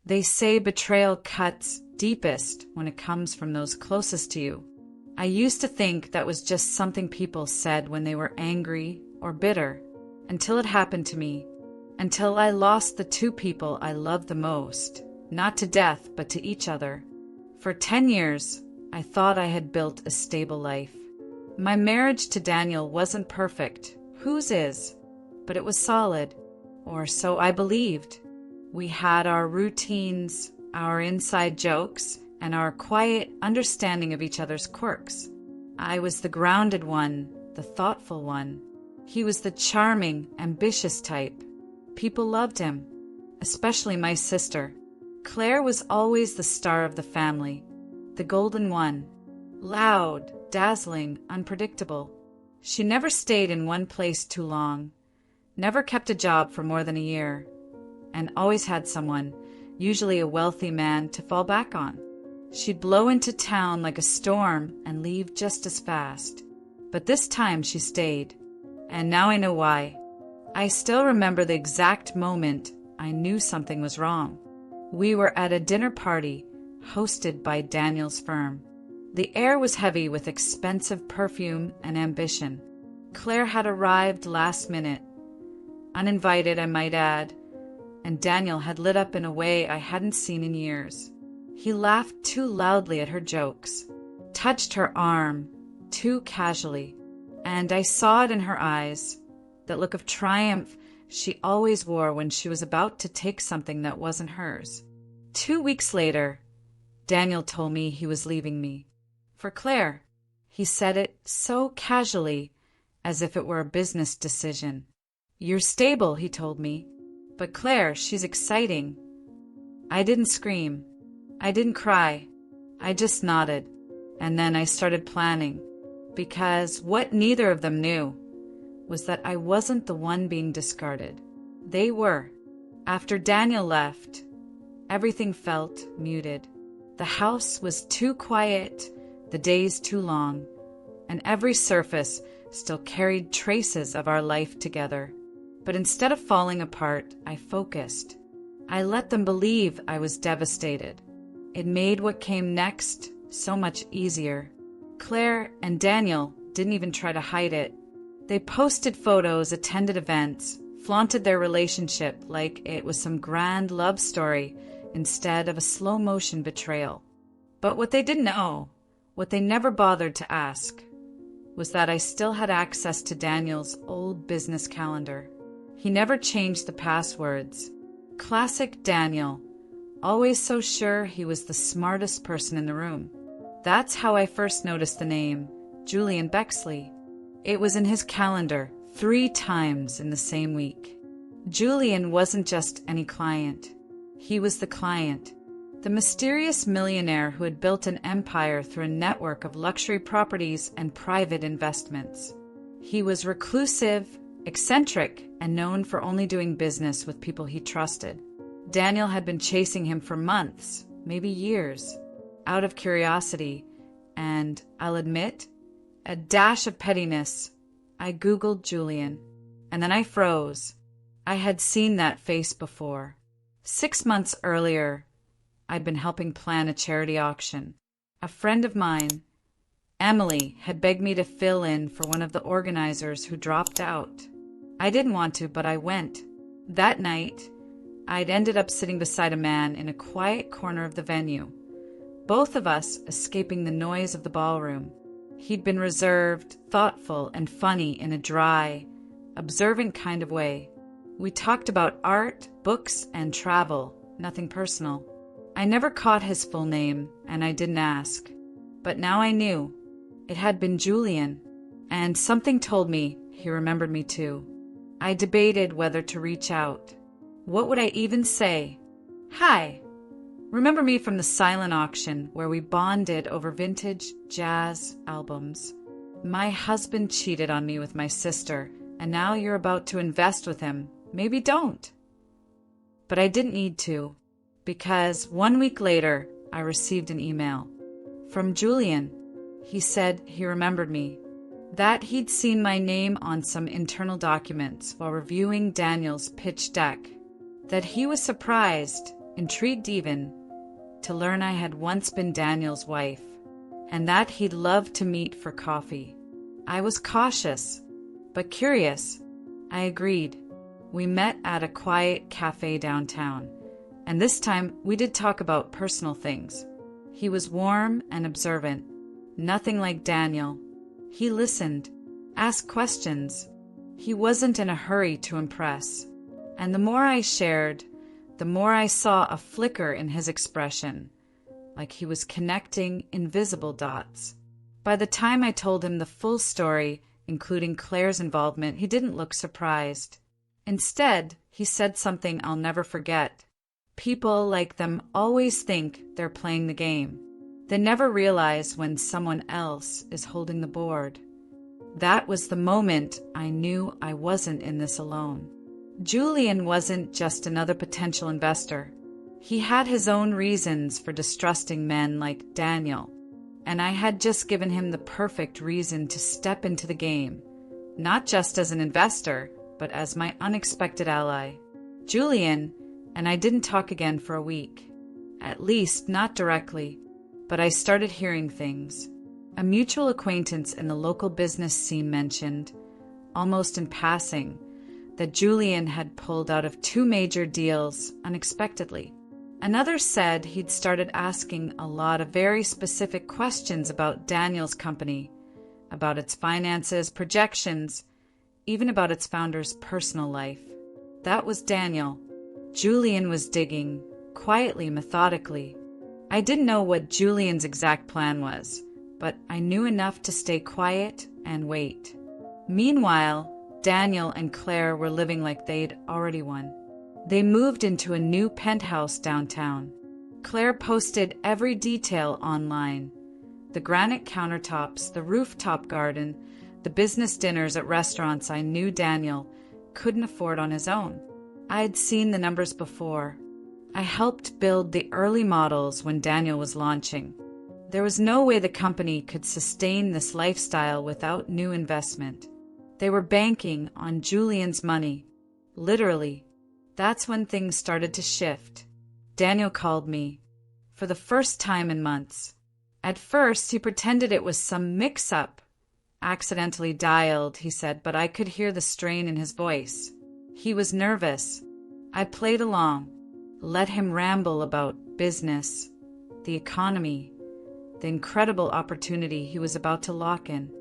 They say betrayal cuts deepest when it comes from those closest to you. I used to think that was just something people said when they were angry or bitter, until it happened to me, until I lost the two people I loved the most, not to death, but to each other. For 10 years, I thought I had built a stable life. My marriage to Daniel wasn't perfect. Whose is? But it was solid, or so I believed. We had our routines, our inside jokes, and our quiet understanding of each other's quirks. I was the grounded one, the thoughtful one. He was the charming, ambitious type. People loved him, especially my sister. Claire was always the star of the family, the golden one. Loud, dazzling, unpredictable. She never stayed in one place too long, never kept a job for more than a year, and always had someone, usually a wealthy man, to fall back on. She'd blow into town like a storm and leave just as fast. But this time she stayed, and now I know why. I still remember the exact moment I knew something was wrong. We were at a dinner party hosted by Daniel's firm. The air was heavy with expensive perfume and ambition. Claire had arrived last minute, uninvited I might add, and Daniel had lit up in a way I hadn't seen in years. He laughed too loudly at her jokes, touched her arm too casually, and I saw it in her eyes, that look of triumph she always wore when she was about to take something that wasn't hers. 2 weeks later, Daniel told me he was leaving me. For Claire. He said it so casually, as if it were a business decision. You're stable, he told me. But Claire, she's exciting. I didn't scream. I didn't cry. I just nodded. And then I started planning. Because what neither of them knew was that I wasn't the one being discarded. They were. After Daniel left, everything felt muted. The house was too quiet, the days too long, and every surface still carried traces of our life together. But instead of falling apart, I focused. I let them believe I was devastated. It made what came next so much easier. Claire and Daniel didn't even try to hide it. They posted photos, attended events, flaunted their relationship like it was some grand love story instead of a slow-motion betrayal. But what they didn't know, what they never bothered to ask, was that I still had access to Daniel's old business calendar. He never changed the passwords. Classic Daniel, always so sure he was the smartest person in the room. That's how I first noticed the name, Julian Bexley. It was in his calendar 3 times in the same week. Julian wasn't just any client. He was the client. The mysterious millionaire who had built an empire through a network of luxury properties and private investments. He was reclusive, eccentric, and known for only doing business with people he trusted. Daniel had been chasing him for months, maybe years, out of curiosity, and, I'll admit, a dash of pettiness. I Googled Julian, and then I froze. I had seen that face before. 6 months earlier, I'd been helping plan a charity auction. A friend of mine, Emily, had begged me to fill in for one of the organizers who dropped out. I didn't want to, but I went. That night, I'd ended up sitting beside a man in a quiet corner of the venue, both of us escaping the noise of the ballroom. He'd been reserved, thoughtful, and funny in a dry, observant kind of way. We talked about art, books, and travel, nothing personal. I never caught his full name, and I didn't ask. But now I knew. It had been Julian, and something told me he remembered me too. I debated whether to reach out. What would I even say? Hi, remember me from the silent auction where we bonded over vintage jazz albums? My husband cheated on me with my sister, and now you're about to invest with him. Maybe don't. But I didn't need to, because 1 week later, I received an email from Julian. He said he remembered me, that he'd seen my name on some internal documents while reviewing Daniel's pitch deck, that he was surprised intrigued even, to learn I had once been Daniel's wife, and that he'd love to meet for coffee. I was cautious, but curious. I agreed. We met at a quiet cafe downtown, and this time we did talk about personal things. He was warm and observant, nothing like Daniel. He listened, asked questions. He wasn't in a hurry to impress. And the more I shared, the more I saw a flicker in his expression, like he was connecting invisible dots. By the time I told him the full story, including Claire's involvement, he didn't look surprised. Instead, he said something I'll never forget. People like them always think they're playing the game. They never realize when someone else is holding the board. That was the moment I knew I wasn't in this alone. Julian wasn't just another potential investor. He had his own reasons for distrusting men like Daniel, and I had just given him the perfect reason to step into the game, not just as an investor, but as my unexpected ally. Julian and I didn't talk again for a week. At least, not directly, but I started hearing things. A mutual acquaintance in the local business scene mentioned, almost in passing, that Julian had pulled out of 2 major deals unexpectedly. Another said he'd started asking a lot of very specific questions about Daniel's company, about its finances, projections, even about its founder's personal life. That was Daniel. Julian was digging, quietly, methodically. I didn't know what Julian's exact plan was, but I knew enough to stay quiet and wait. Meanwhile, Daniel and Claire were living like they'd already won. They moved into a new penthouse downtown. Claire posted every detail online. The granite countertops, the rooftop garden, the business dinners at restaurants I knew Daniel couldn't afford on his own. I had seen the numbers before. I helped build the early models when Daniel was launching. There was no way the company could sustain this lifestyle without new investment. They were banking on Julian's money. Literally. That's when things started to shift. Daniel called me. For the first time in months. At first, he pretended it was some mix-up. Accidentally dialed, he said, but I could hear the strain in his voice. He was nervous. I played along. Let him ramble about business, the economy, the incredible opportunity he was about to lock in.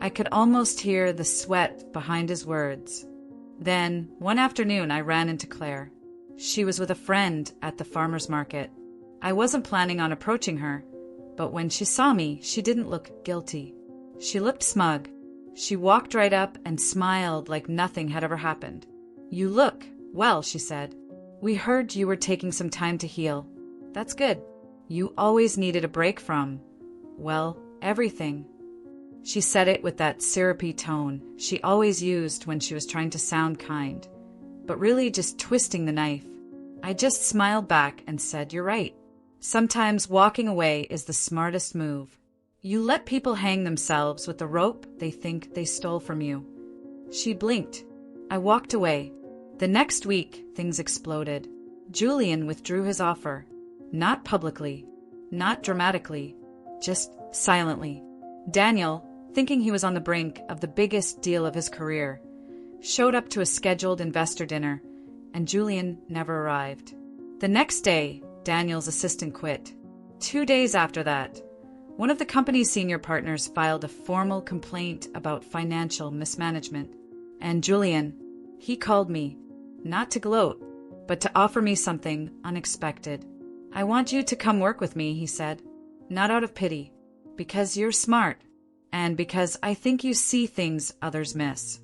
I could almost hear the sweat behind his words. Then, one afternoon, I ran into Claire. She was with a friend at the farmer's market. I wasn't planning on approaching her, but when she saw me, she didn't look guilty. She looked smug. She walked right up and smiled like nothing had ever happened. "You look well," she said. "We heard you were taking some time to heal. That's good. You always needed a break from, well, everything." She said it with that syrupy tone she always used when she was trying to sound kind, but really just twisting the knife. I just smiled back and said, "You're right. Sometimes walking away is the smartest move. You let people hang themselves with the rope they think they stole from you." She blinked. I walked away. The next week, things exploded. Julian withdrew his offer. Not publicly, not dramatically, just silently. Daniel, thinking he was on the brink of the biggest deal of his career, showed up to a scheduled investor dinner, and Julian never arrived. The next day, Daniel's assistant quit. 2 days after that, one of the company's senior partners filed a formal complaint about financial mismanagement. And Julian, he called me, not to gloat, but to offer me something unexpected. "I want you to come work with me," he said, "not out of pity, because you're smart, and because I think you see things others miss."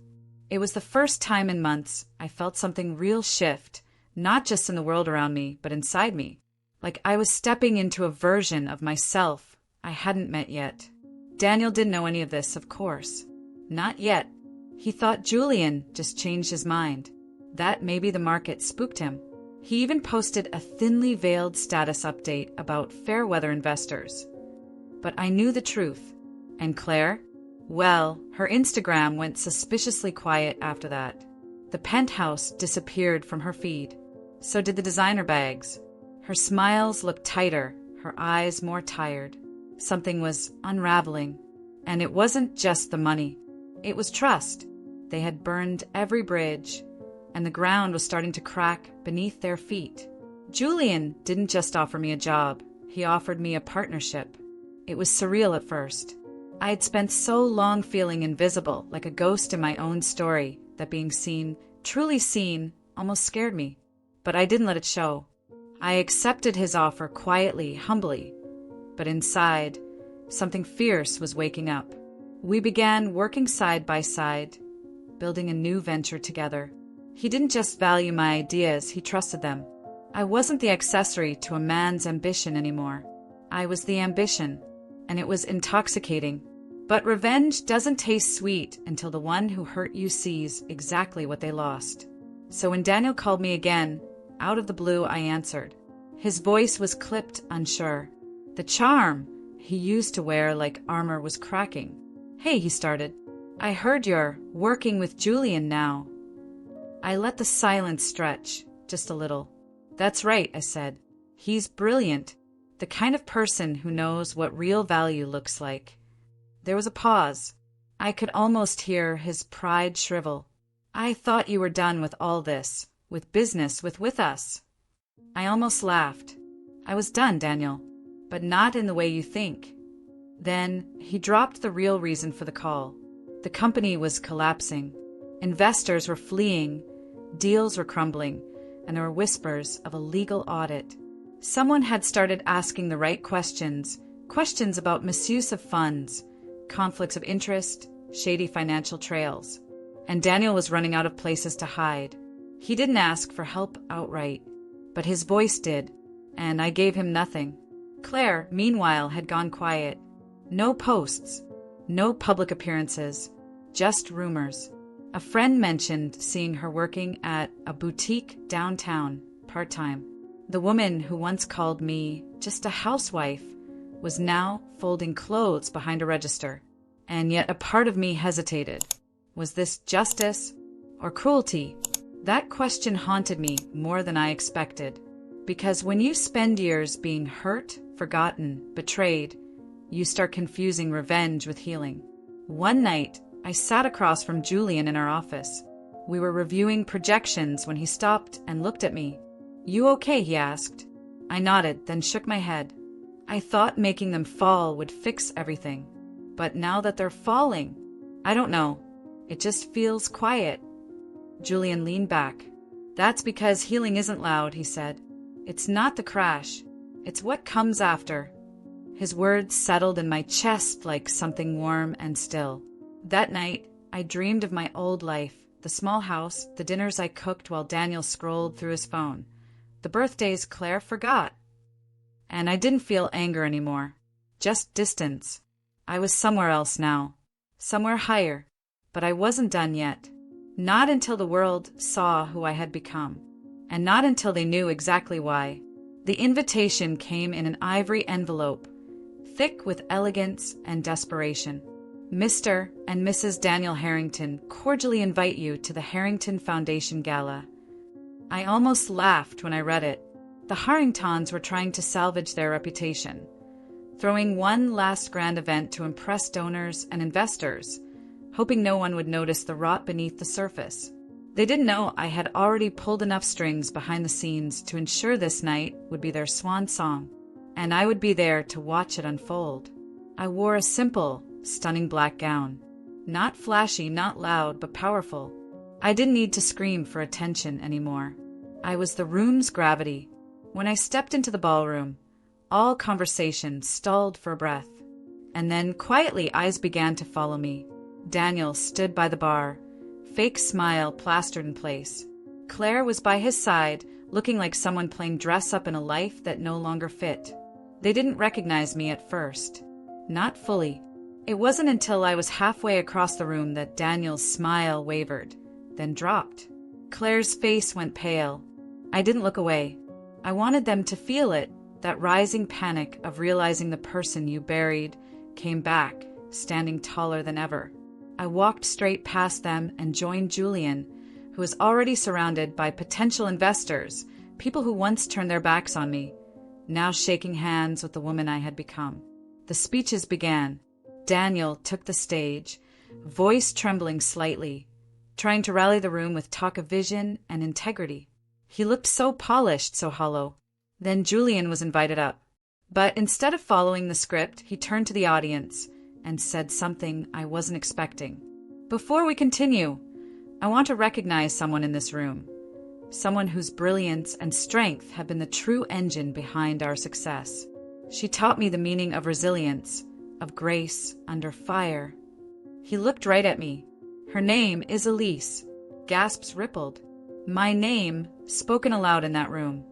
It was the first time in months I felt something real shift, not just in the world around me, but inside me, like I was stepping into a version of myself I hadn't met yet. Daniel didn't know any of this, of course. Not yet. He thought Julian just changed his mind, that maybe the market spooked him. He even posted a thinly veiled status update about fair weather investors. But I knew the truth. And Claire? Well, her Instagram went suspiciously quiet after that. The penthouse disappeared from her feed. So did the designer bags. Her smiles looked tighter, her eyes more tired. Something was unraveling. And it wasn't just the money. It was trust. They had burned every bridge, and the ground was starting to crack beneath their feet. Julian didn't just offer me a job. He offered me a partnership. It was surreal at first. I had spent so long feeling invisible, like a ghost in my own story, that being seen, truly seen, almost scared me. But I didn't let it show. I accepted his offer quietly, humbly. But inside, something fierce was waking up. We began working side by side, building a new venture together. He didn't just value my ideas, he trusted them. I wasn't the accessory to a man's ambition anymore. I was the ambition, and it was intoxicating. But revenge doesn't taste sweet until the one who hurt you sees exactly what they lost. So when Daniel called me again, out of the blue, I answered. His voice was clipped, unsure. The charm he used to wear like armor was cracking. "Hey," he started. "I heard you're working with Julian now." I let the silence stretch, just a little. "That's right," I said. "He's brilliant. The kind of person who knows what real value looks like." There was a pause. I could almost hear his pride shrivel. "I thought you were done with all this, with business, with us." I almost laughed. "I was done, Daniel, but not in the way you think." Then he dropped the real reason for the call. The company was collapsing. Investors were fleeing, deals were crumbling, and there were whispers of a legal audit. Someone had started asking the right questions, questions about misuse of funds, conflicts of interest, shady financial trails. And Daniel was running out of places to hide. He didn't ask for help outright, but his voice did, and I gave him nothing. Claire, meanwhile, had gone quiet. No posts, no public appearances, just rumors. A friend mentioned seeing her working at a boutique downtown, part-time. The woman who once called me just a housewife was now folding clothes behind a register. And yet a part of me hesitated. Was this justice or cruelty? That question haunted me more than I expected. Because when you spend years being hurt, forgotten, betrayed, you start confusing revenge with healing. One night, I sat across from Julian in our office. We were reviewing projections when he stopped and looked at me. "You okay?" he asked. I nodded, then shook my head. I thought making them fall would fix everything. But now that they're falling, I don't know. It just feels quiet. Julian leaned back. "That's because healing isn't loud," he said. "It's not the crash. It's what comes after." His words settled in my chest like something warm and still. That night, I dreamed of my old life, the small house, the dinners I cooked while Daniel scrolled through his phone, the birthdays Claire forgot. And I didn't feel anger anymore, just distance. I was somewhere else now, somewhere higher, but I wasn't done yet. Not until the world saw who I had become, and not until they knew exactly why. The invitation came in an ivory envelope, thick with elegance and desperation. "Mr. and Mrs. Daniel Harrington cordially invite you to the Harrington Foundation Gala." I almost laughed when I read it. The Harringtons were trying to salvage their reputation, throwing one last grand event to impress donors and investors, hoping no one would notice the rot beneath the surface. They didn't know I had already pulled enough strings behind the scenes to ensure this night would be their swan song, and I would be there to watch it unfold. I wore a simple, stunning black gown. Not flashy, not loud, but powerful. I didn't need to scream for attention anymore. I was the room's gravity. When I stepped into the ballroom, all conversation stalled for breath. And then, quietly, eyes began to follow me. Daniel stood by the bar, fake smile plastered in place. Claire was by his side, looking like someone playing dress-up in a life that no longer fit. They didn't recognize me at first. Not fully. It wasn't until I was halfway across the room that Daniel's smile wavered, then dropped. Claire's face went pale. I didn't look away. I wanted them to feel it, that rising panic of realizing the person you buried came back, standing taller than ever. I walked straight past them and joined Julian, who was already surrounded by potential investors People who once turned their backs on me, now shaking hands with the woman I had become. The speeches began. Daniel took the stage, voice trembling slightly, trying to rally the room with talk of vision and integrity. He looked so polished, so hollow. Then Julian was invited up. But instead of following the script, he turned to the audience and said something I wasn't expecting. Before we continue, I want to recognize someone in this room. Someone whose brilliance and strength have been the true engine behind our success. She taught me the meaning of resilience, of grace under fire. He looked right at me. Her name is Elise. Gasps rippled. My name, spoken aloud in that room,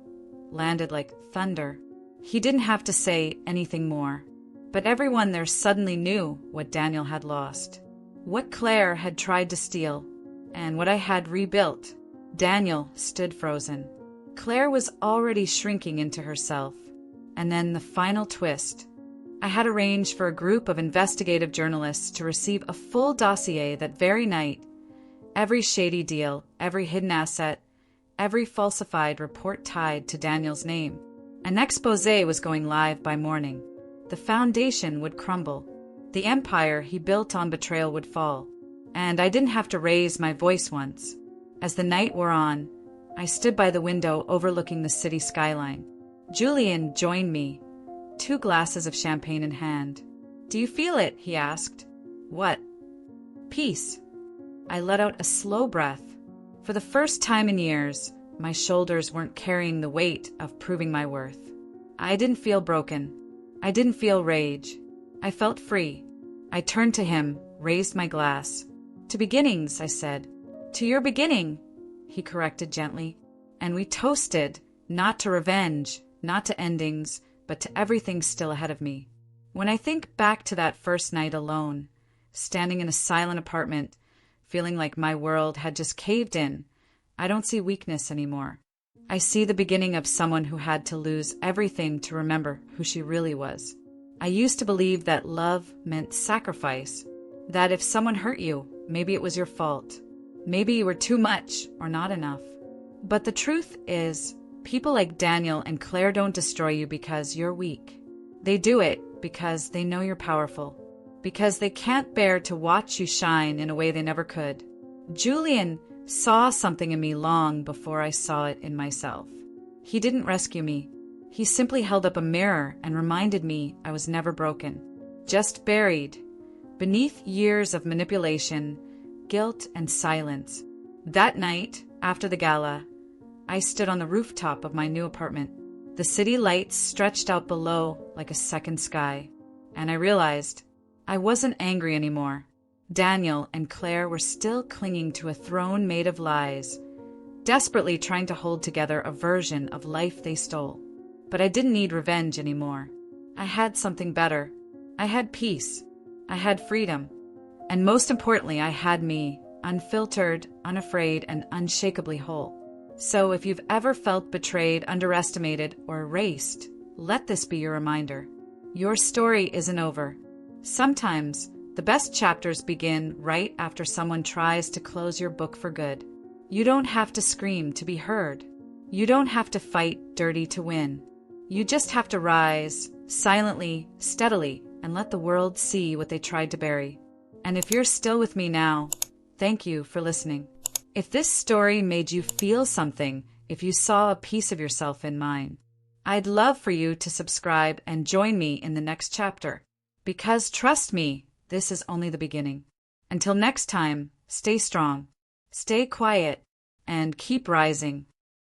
landed like thunder. He didn't have to say anything more. But everyone there suddenly knew what Daniel had lost, what Claire had tried to steal, and what I had rebuilt. Daniel stood frozen. Claire was already shrinking into herself. And then the final twist. I had arranged for a group of investigative journalists to receive a full dossier that very night. Every shady deal, every hidden asset, every falsified report tied to Daniel's name. An exposé was going live by morning. The foundation would crumble. The empire he built on betrayal would fall. And I didn't have to raise my voice once. As the night wore on, I stood by the window overlooking the city skyline. Julian joined me, 2 glasses of champagne in hand. Do you feel it? He asked. What? Peace. I let out a slow breath. For the first time in years, my shoulders weren't carrying the weight of proving my worth. I didn't feel broken. I didn't feel rage. I felt free. I turned to him, raised my glass. To beginnings, I said. To your beginning, he corrected gently. And we toasted, not to revenge, not to endings, but to everything still ahead of me. When I think back to that first night alone, standing in a silent apartment, feeling like my world had just caved in, I don't see weakness anymore. I see the beginning of someone who had to lose everything to remember who she really was. I used to believe that love meant sacrifice, that if someone hurt you, maybe it was your fault. Maybe you were too much or not enough. But the truth is, people like Daniel and Claire don't destroy you because you're weak. They do it because they know you're powerful, because they can't bear to watch you shine in a way they never could. Julian saw something in me long before I saw it in myself. He didn't rescue me. He simply held up a mirror and reminded me I was never broken, just buried beneath years of manipulation, guilt, and silence. That night, after the gala, I stood on the rooftop of my new apartment. The city lights stretched out below like a second sky, and I realized I wasn't angry anymore. Daniel and Claire were still clinging to a throne made of lies, desperately trying to hold together a version of life they stole. But I didn't need revenge anymore. I had something better. I had peace. I had freedom. And most importantly, I had me, unfiltered, unafraid, and unshakably whole. So if you've ever felt betrayed, underestimated, or erased, let this be your reminder. Your story isn't over. Sometimes, the best chapters begin right after someone tries to close your book for good. You don't have to scream to be heard. You don't have to fight dirty to win. You just have to rise, silently, steadily, and let the world see what they tried to bury. And if you're still with me now, thank you for listening. If this story made you feel something, if you saw a piece of yourself in mine, I'd love for you to subscribe and join me in the next chapter. Because trust me, this is only the beginning. Until next time, stay strong, stay quiet, and keep rising.